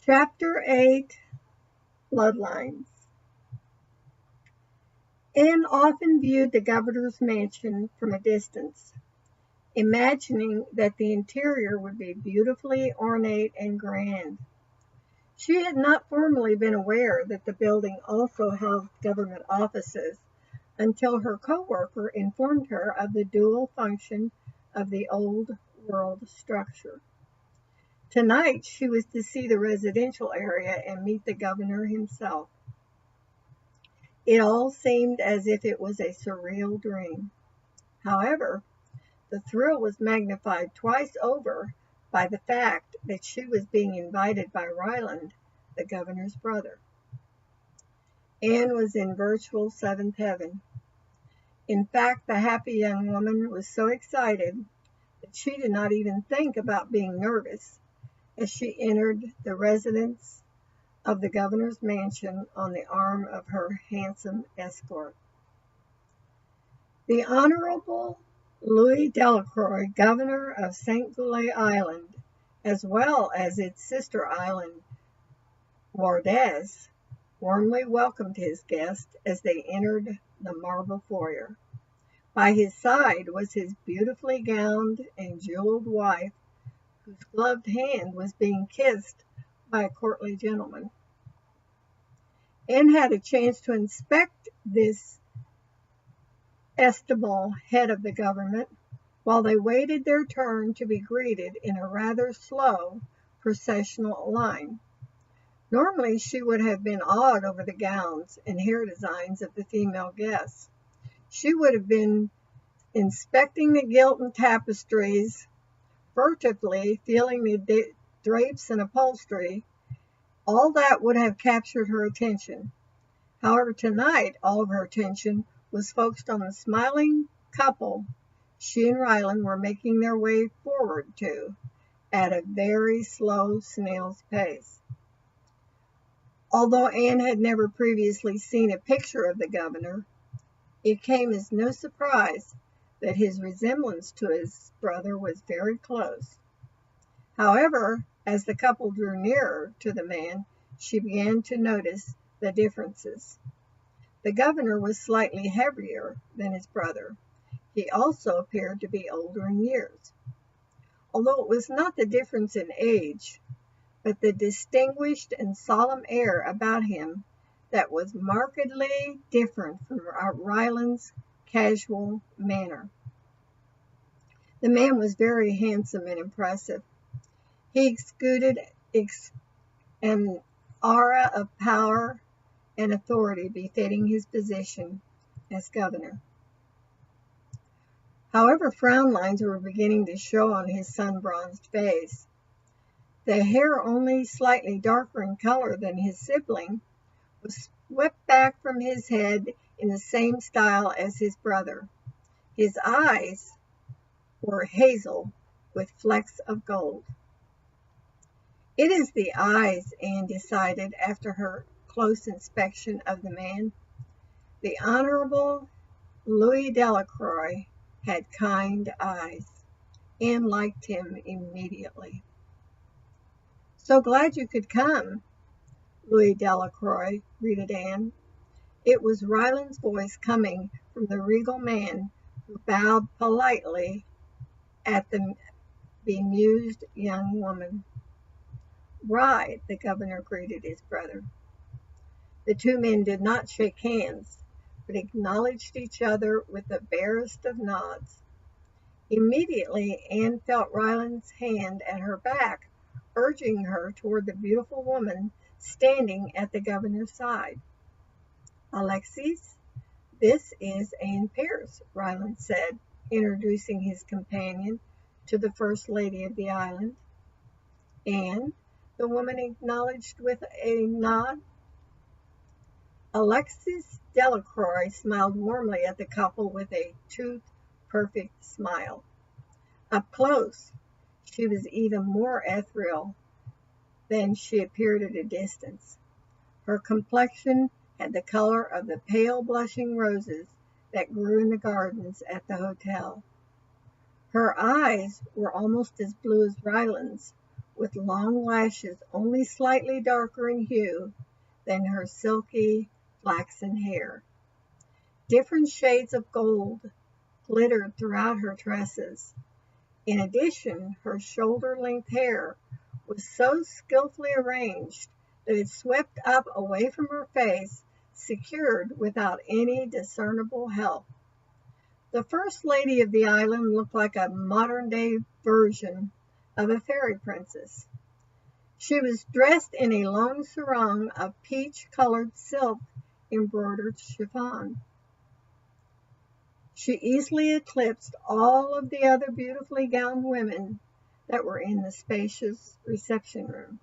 Chapter 8, Bloodlines. Anne often viewed the governor's mansion from a distance, imagining that the interior would be beautifully ornate and grand. She had not formerly been aware that the building also housed government offices until her co-worker informed her of the dual function of the old world structure. Tonight she was to see the residential area and meet the governor himself. It all seemed as if it was a surreal dream. However, the thrill was magnified twice over by the fact that she was being invited by Ryland, the governor's brother. Anne was in virtual seventh heaven. In fact, the happy young woman was so excited that she did not even think about being nervous as she entered the residence of the governor's mansion on the arm of her handsome escort. The Honorable Louis Delacroix, governor of St. Goulet Island, as well as its sister island, Wardez, warmly welcomed his guest as they entered the marble foyer. By his side was his beautifully gowned and jeweled wife, whose gloved hand was being kissed by a courtly gentleman. Anne had a chance to inspect this estimable head of the government while they waited their turn to be greeted in a rather slow processional line. Normally she would have been awed over the gowns and hair designs of the female guests. She would have been inspecting the gilt and tapestries, furtively feeling the drapes and upholstery. All that would have captured her attention. However, tonight all of her attention was focused on the smiling couple she and Ryland were making their way forward to at a very slow snail's pace. Although Anne had never previously seen a picture of the governor, it came as no surprise that his resemblance to his brother was very close. However, as the couple drew nearer to the man, she began to notice the differences. The governor was slightly heavier than his brother. He also appeared to be older in years. Although it was not the difference in age, but the distinguished and solemn air about him that was markedly different from Ryland's casual manner. The man was very handsome and impressive. He exuded an aura of power and authority befitting his position as governor. However, frown lines were beginning to show on his sun-bronzed face. The hair, only slightly darker in color than his sibling, was swept back from his head in the same style as his brother. His eyes were hazel with flecks of gold. It is the eyes, Anne decided after her close inspection of the man. The Honorable Louis Delacroix had kind eyes. Anne liked him immediately. "So glad you could come," Louis Delacroix greeted Anne. It was Ryland's voice coming from the regal man, who bowed politely at the bemused young woman. "Right," the governor greeted his brother. The two men did not shake hands, but acknowledged each other with the barest of nods. Immediately Anne felt Ryland's hand at her back, urging her toward the beautiful woman standing at the governor's side. "Alexis, this is Anne Pierce," Ryland said, introducing his companion to the first lady of the island. "Anne," the woman acknowledged with a nod. Alexis Delacroix smiled warmly at the couple with a tooth-perfect smile. Up close, she was even more ethereal than she appeared at a distance. Her complexion had the color of the pale blushing roses that grew in the gardens at the hotel. Her eyes were almost as blue as Ryland's, with long lashes only slightly darker in hue than her silky flaxen hair. Different shades of gold glittered throughout her tresses. In addition, her shoulder-length hair was so skillfully arranged that it swept up away from her face, secured without any discernible help. The first lady of the island looked like a modern-day version of a fairy princess. She was dressed in a long sarong of peach-colored silk embroidered chiffon. She easily eclipsed all of the other beautifully gowned women that were in the spacious reception room.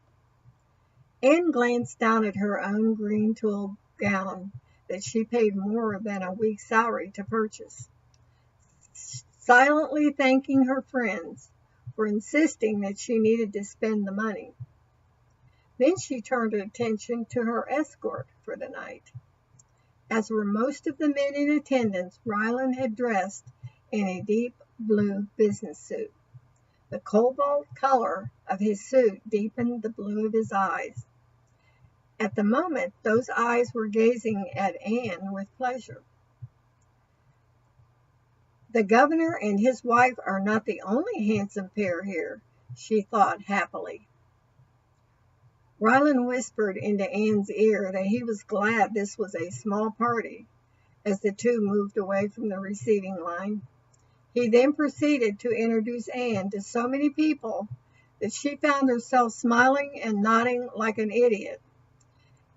Anne glanced down at her own green tulle gown that she paid more than a week's salary to purchase, silently thanking her friends for insisting that she needed to spend the money. Then she turned her attention to her escort for the night. As were most of the men in attendance, Ryland had dressed in a deep blue business suit. The cobalt color of his suit deepened the blue of his eyes. At the moment, those eyes were gazing at Anne with pleasure. The governor and his wife are not the only handsome pair here, she thought happily. Ryland whispered into Anne's ear that he was glad this was a small party, as the two moved away from the receiving line. He then proceeded to introduce Anne to so many people that she found herself smiling and nodding like an idiot.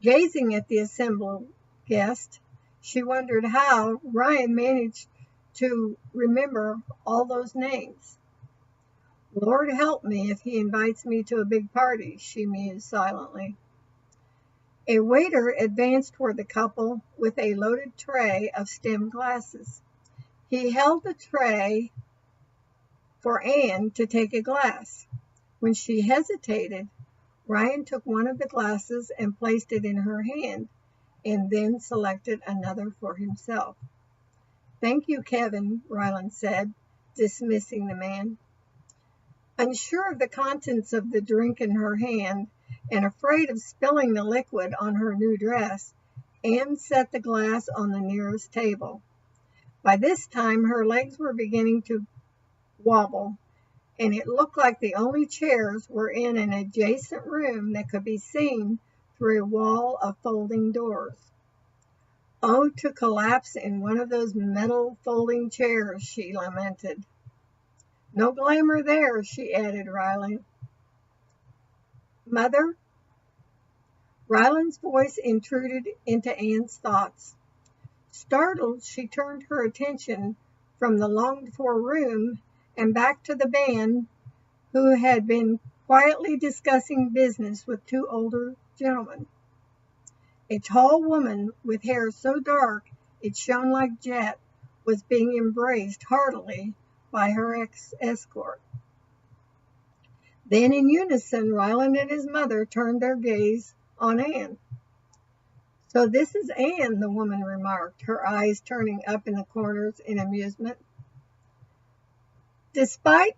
Gazing at the assembled guests, she wondered how Ryan managed to remember all those names. Lord help me if he invites me to a big party, she mused silently. A waiter advanced toward the couple with a loaded tray of stemmed glasses. He held the tray for Anne to take a glass. When she hesitated, Ryan took one of the glasses and placed it in her hand, and then selected another for himself. "Thank you, Kevin," Ryland said, dismissing the man. Unsure of the contents of the drink in her hand, and afraid of spilling the liquid on her new dress, Anne set the glass on the nearest table. By this time her legs were beginning to wobble, and it looked like the only chairs were in an adjacent room that could be seen through a wall of folding doors. "Oh, to collapse in one of those metal folding chairs," she lamented. "No glamour there," she added wryly. "Mother?" Ryland's voice intruded into Anne's thoughts. Startled, she turned her attention from the longed-for room and back to the band, who had been quietly discussing business with two older gentlemen. A tall woman with hair so dark it shone like jet was being embraced heartily by her escort. Then in unison, Ryland and his mother turned their gaze on Anne. "So this is Anne," the woman remarked, her eyes turning up in the corners in amusement. Despite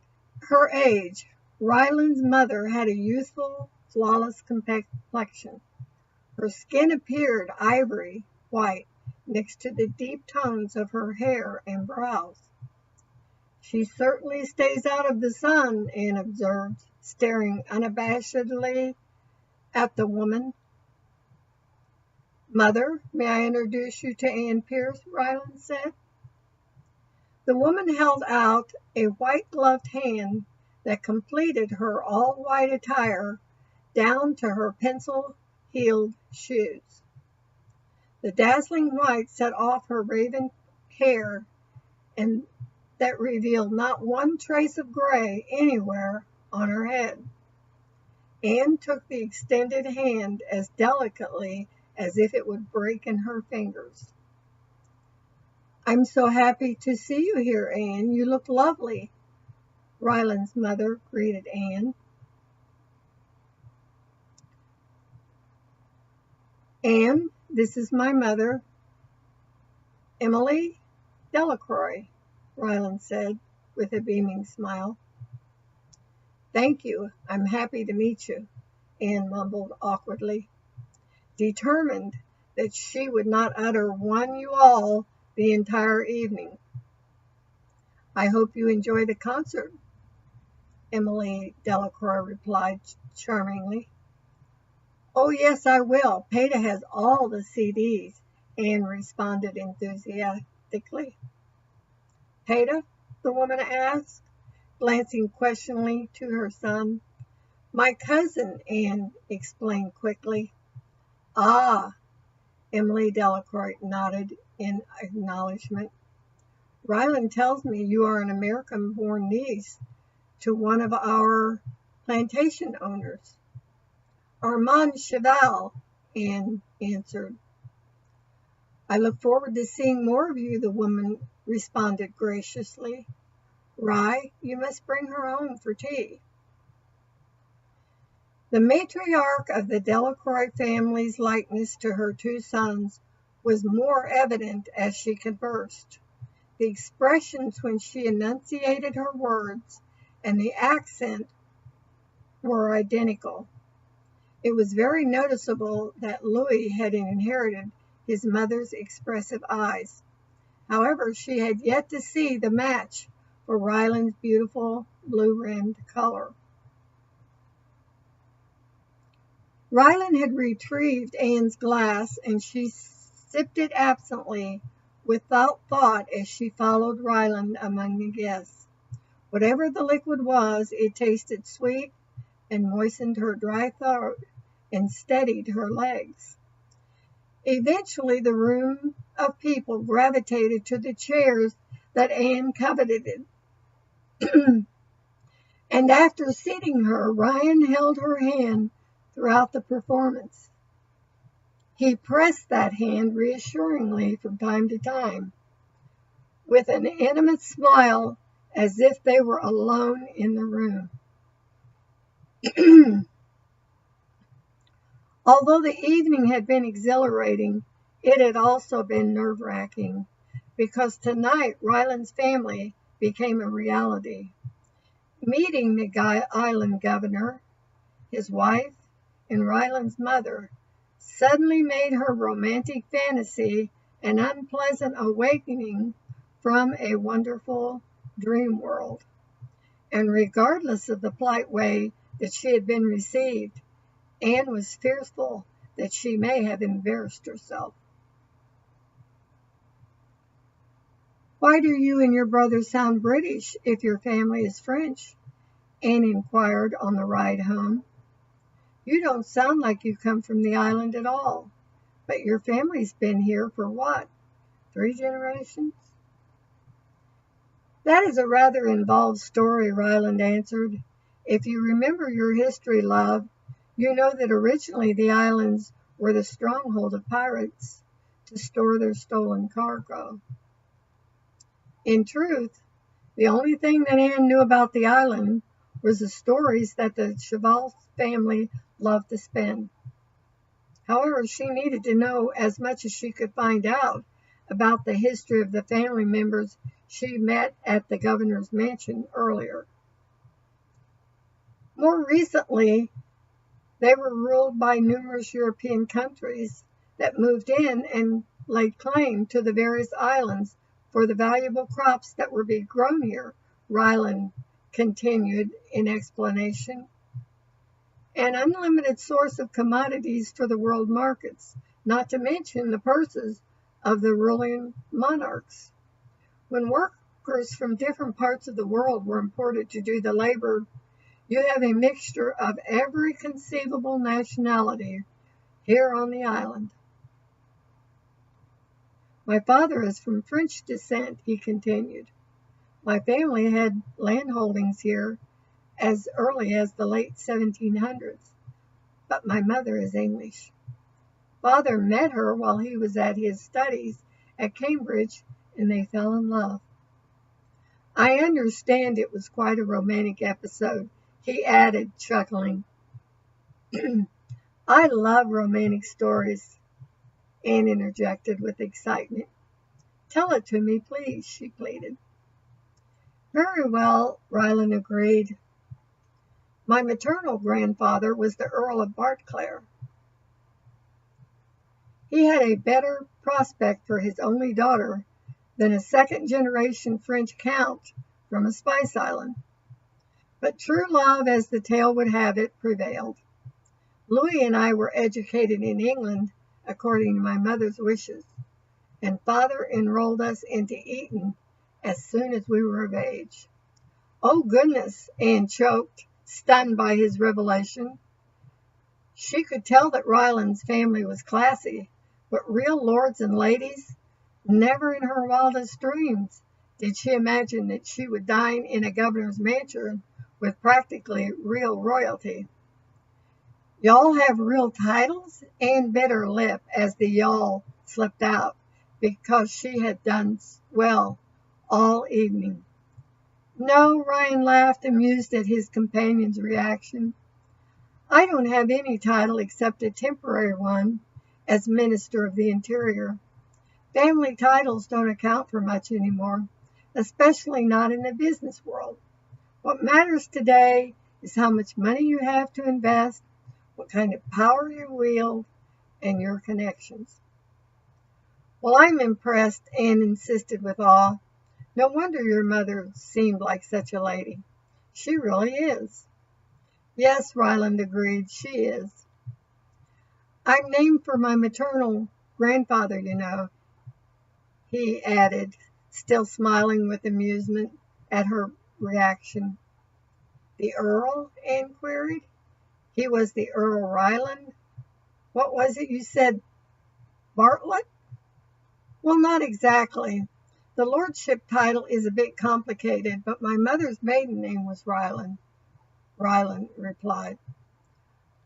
her age, Ryland's mother had a youthful, flawless complexion. Her skin appeared ivory white next to the deep tones of her hair and brows. "She certainly stays out of the sun," Anne observed, staring unabashedly at the woman. "Mother, may I introduce you to Anne Pierce?" Ryland said. The woman held out a white-gloved hand that completed her all-white attire down to her pencil-heeled shoes. The dazzling white set off her raven hair, and that revealed not one trace of gray anywhere on her head. Anne took the extended hand as delicately as if it would break in her fingers. "I'm so happy to see you here, Anne. You look lovely," Ryland's mother greeted Anne. "Anne, this is my mother, Emily Delacroix," Ryland said with a beaming smile. Thank you. I'm happy to meet you, Anne mumbled awkwardly, determined that she would not utter one "you all" the entire evening. I hope you enjoy the concert, Emily Delacroix replied charmingly. Oh, yes, I will. Peta has all the CDs, Anne responded enthusiastically. Peta? The woman asked, glancing questioningly to her son. My cousin, Anne explained quickly. Ah, Emily Delacroix nodded in acknowledgement. Ryland tells me you are an American-born niece to one of our plantation owners. Armand Cheval, Anne answered. I look forward to seeing more of you, the woman responded graciously. Rye, you must bring her home for tea. The matriarch of the Delacroix family's likeness to her two sons was more evident as she conversed. The expressions when she enunciated her words and the accent were identical. It was very noticeable that Louis had inherited his mother's expressive eyes. However, she had yet to see the match for Ryland's beautiful blue-rimmed color. Ryland had retrieved Anne's glass, and she sipped it absently, without thought, as she followed Ryland among the guests. Whatever the liquid was, it tasted sweet and moistened her dry throat and steadied her legs. Eventually, the room of people gravitated to the chairs that Anne coveted. And after seating her, Ryan held her hand throughout the performance. He pressed that hand reassuringly from time to time, with an intimate smile as if they were alone in the room. Although the evening had been exhilarating, it had also been nerve-wracking, because tonight Ryland's family became a reality. Meeting the island governor, his wife, and Ryland's mother suddenly made her romantic fantasy an unpleasant awakening from a wonderful dream world. And regardless of the polite way that she had been received, Anne was fearful that she may have embarrassed herself. Why do you and your brother sound British if your family is French? Anne inquired on the ride home. You don't sound like you come from the island at all, but your family's been here for what, 3 generations? That is a rather involved story, Ryland answered. If you remember your history, love, you know that originally the islands were the stronghold of pirates to store their stolen cargo. In truth, the only thing that Anne knew about the island was the stories that the Cheval family loved to spin. However, she needed to know as much as she could find out about the history of the family members she met at the governor's mansion earlier. More recently, they were ruled by numerous European countries that moved in and laid claim to the various islands for the valuable crops that were being grown here, Ryland continued in explanation. An unlimited source of commodities for the world markets, not to mention the purses of the ruling monarchs. When workers from different parts of the world were imported to do the labor, you have a mixture of every conceivable nationality here on the island. My father is from French descent, he continued. My family had land holdings here as early as the late 1700s, but my mother is English. Father met her while he was at his studies at Cambridge, and they fell in love. I understand it was quite a romantic episode, he added, chuckling. I love romantic stories, Anne interjected with excitement. Tell it to me, please, she pleaded. Very well, Ryland agreed. My maternal grandfather was the Earl of Bartclair. He had a better prospect for his only daughter than a second-generation French count from a spice island. But true love, as the tale would have it, prevailed. Louis and I were educated in England according to my mother's wishes, and father enrolled us into Eton as soon as we were of age. Oh, goodness, Anne choked, stunned by his revelation. She could tell that Ryland's family was classy, but real lords and ladies? Never in her wildest dreams did she imagine that she would dine in a governor's mansion with practically real royalty. Y'all have real titles? Anne bit her lip as the y'all slipped out, because she had done well all evening. No, Ryan laughed, amused at his companion's reaction. I don't have any title except a temporary one as Minister of the Interior. Family titles don't account for much anymore, especially not in the business world. What matters today is how much money you have to invest, what kind of power you wield, and your connections. Well, I'm impressed, Anne insisted with awe. No wonder your mother seemed like such a lady. She really is. Yes, Ryland agreed, she is. I'm named for my maternal grandfather, you know, he added, still smiling with amusement at her reaction. The Earl? Anne queried. He was the Earl Ryland? What was it you said, Bartlett? Well, not exactly. The lordship title is a bit complicated, but my mother's maiden name was Ryland, Ryland replied.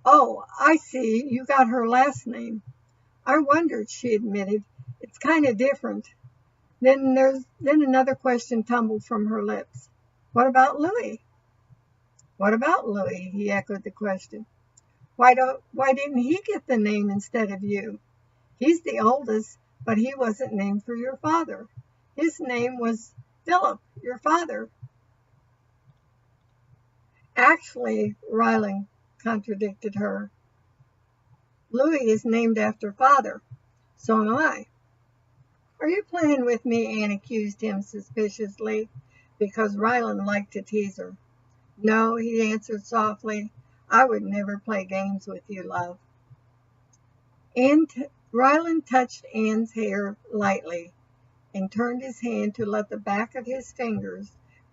Oh, I see, you got her last name. I wondered, she admitted. It's kind of different. Then another question tumbled from her lips. What about Louis? What about Louis? He echoed the question. Why didn't he get the name instead of you? He's the oldest, but he wasn't named for your father. His name was Philip, your father. Actually, Ryland contradicted her. Louis is named after father. So am I. Are you playing with me? Anne accused him suspiciously, because Ryland liked to tease her. No, he answered softly. I would never play games with you, love. Ryland touched Anne's hair lightly and turned his hand to let the back of his fingers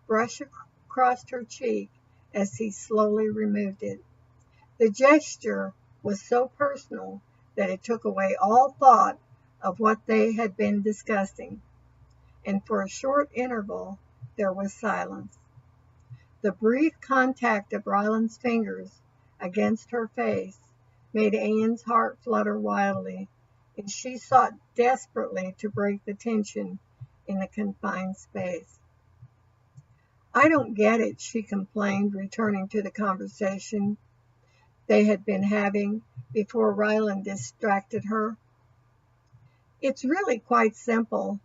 brush across her cheek as he slowly removed it. The gesture was so personal that it took away all thought of what they had been discussing, and for a short interval there was silence. The brief contact of Ryland's fingers against her face made Anne's heart flutter wildly, and she sought desperately to break the tension in the confined space. I don't get it, she complained, returning to the conversation they had been having before Ryland distracted her. It's really quite simple.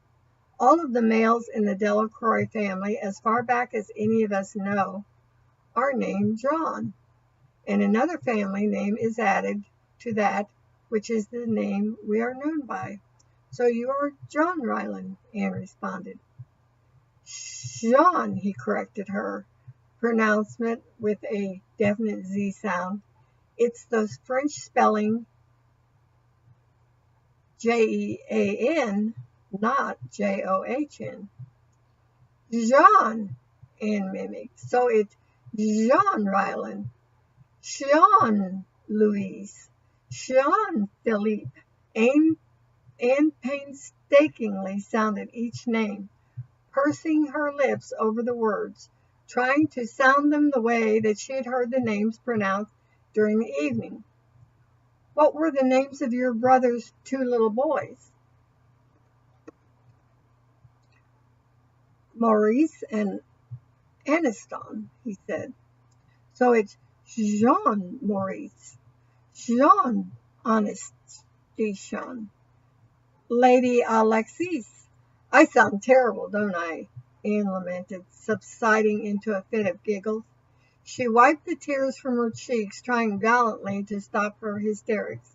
All of the males in the Delacroix family, as far back as any of us know, are named John, and another family name is added to that, which is the name we are known by. So you are John Ryland, Anne responded. Jean, he corrected her pronouncement with a definite Z sound. It's the French spelling Jean, not John. Jean, Anne mimicked. So it's Jean Ryland, Jean Louise, Jean Philippe. Anne painstakingly sounded each name, pursing her lips over the words, trying to sound them the way that she had heard the names pronounced during the evening. What were the names of your brother's two little boys? Maurice and Aniston, he said. So it's Jean Maurice, Jean Aniston, Lady Alexis. I sound terrible, don't I? Anne lamented, subsiding into a fit of giggles. She wiped the tears from her cheeks, trying valiantly to stop her hysterics.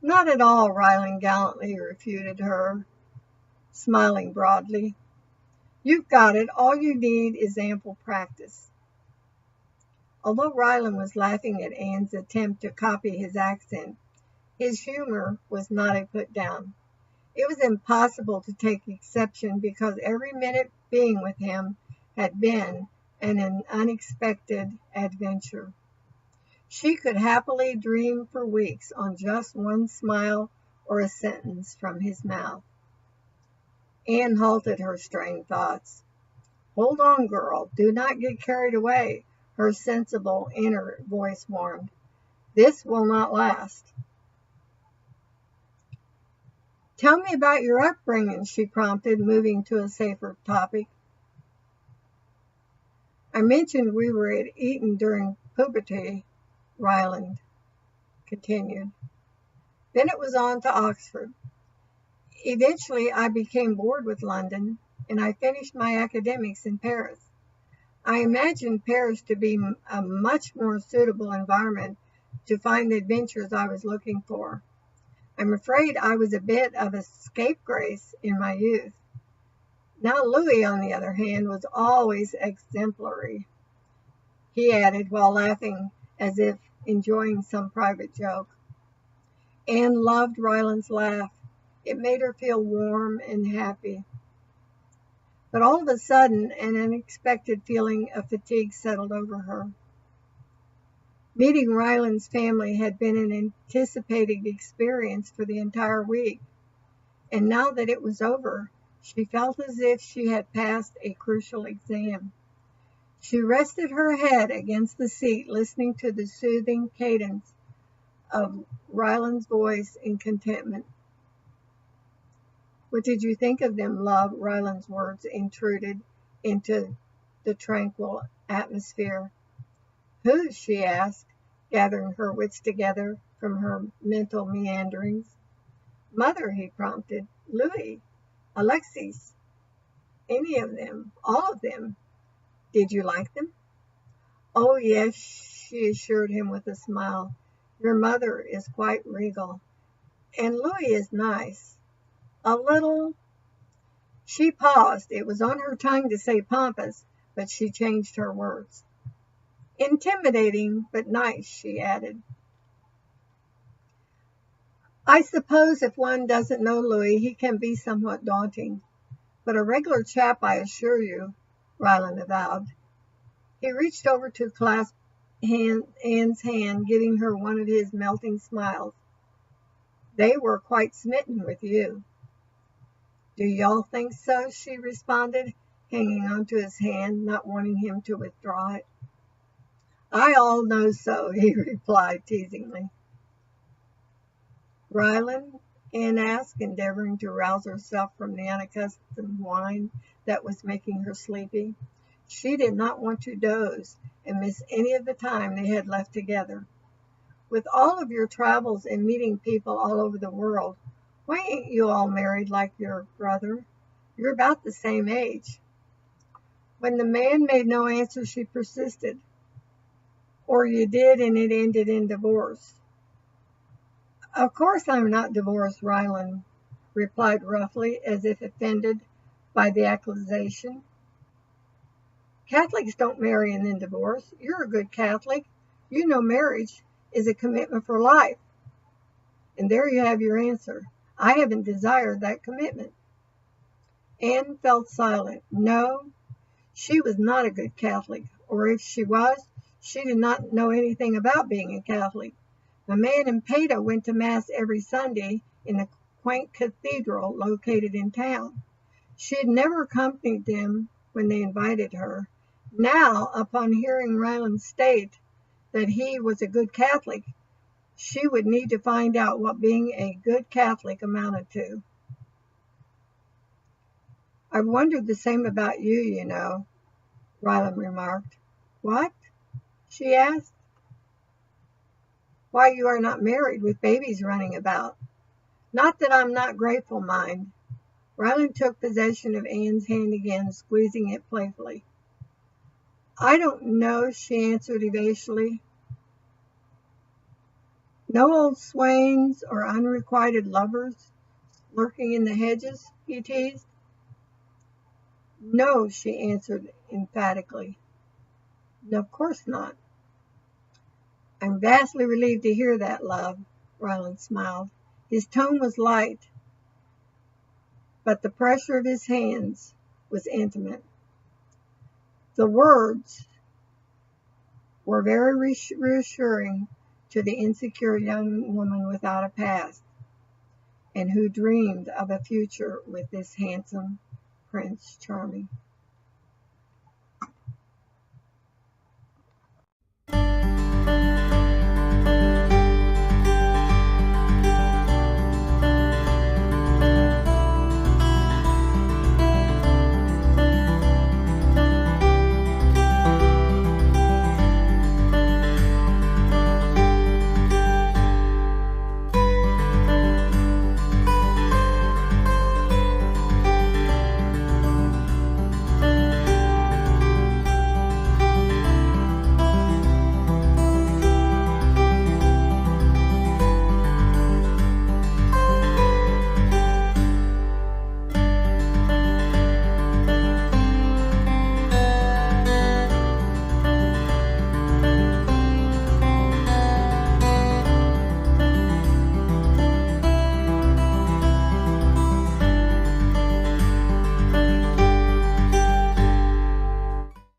Not at all, Ryland gallantly refuted her, smiling broadly. You've got it. All you need is ample practice. Although Ryland was laughing at Anne's attempt to copy his accent, his humor was not a put-down. It was impossible to take exception because every minute being with him had been an unexpected adventure. She could happily dream for weeks on just one smile or a sentence from his mouth. Anne halted her strained thoughts. Hold on, girl. Do not get carried away, her sensible inner voice warned. This will not last. Tell me about your upbringing, she prompted, moving to a safer topic. I mentioned we were at Eton during puberty, Ryland continued. Then it was on to Oxford. Eventually, I became bored with London, and I finished my academics in Paris. I imagined Paris to be a much more suitable environment to find the adventures I was looking for. I'm afraid I was a bit of a scapegrace in my youth. Now Louis, on the other hand, was always exemplary, he added while laughing as if enjoying some private joke. Anne loved Ryland's laugh. It made her feel warm and happy. But all of a sudden, an unexpected feeling of fatigue settled over her. Meeting Ryland's family had been an anticipated experience for the entire week, and now that it was over, she felt as if she had passed a crucial exam. She rested her head against the seat, listening to the soothing cadence of Ryland's voice in contentment. What did you think of them, love? Ryland's words intruded into the tranquil atmosphere. Who? She asked, gathering her wits together from her mental meanderings. Mother, he prompted. Louis, Alexis, any of them, all of them. Did you like them? Oh, yes, she assured him with a smile. Your mother is quite regal. And Louis is nice. A little. She paused. It was on her tongue to say pompous, but she changed her words. Intimidating, but nice, she added. I suppose if one doesn't know Louis, he can be somewhat daunting. But a regular chap, I assure you, Ryland avowed. He reached over to clasp Anne's hand, giving her one of his melting smiles. They were quite smitten with you. Do y'all think so? She responded, hanging onto his hand, not wanting him to withdraw it. I all know so, he replied teasingly. Ryland, Anne asked, endeavoring to rouse herself from the unaccustomed wine that was making her sleepy. She did not want to doze and miss any of the time they had left together. With all of your travels and meeting people all over the world, why ain't you all married like your brother? You're about the same age. When the man made no answer, she persisted. Or you did and it ended in divorce. Of course I'm not divorced, Ryland replied roughly, as if offended by the accusation. Catholics don't marry and then divorce. You're a good Catholic. You know marriage is a commitment for life. And there you have your answer. I haven't desired that commitment. Anne felt silent. No, she was not a good Catholic, or if she was, she did not know anything about being a Catholic. The man in Peta went to Mass every Sunday in the quaint cathedral located in town. She had never accompanied them when they invited her. Now, upon hearing Ryland state that he was a good Catholic, she would need to find out what being a good Catholic amounted to. I've wondered the same about you, you know, Ryland remarked. What? She asked. Why you are not married with babies running about. Not that I'm not grateful, mind. Ryland took possession of Anne's hand again, squeezing it playfully. I don't know, she answered evasively. No old swains or unrequited lovers lurking in the hedges, he teased. No, she answered emphatically. No, of course not. I'm vastly relieved to hear that, love, Ryland smiled. His tone was light, but the pressure of his hands was intimate. The words were very reassuring to the insecure young woman without a past, and who dreamed of a future with this handsome Prince Charming.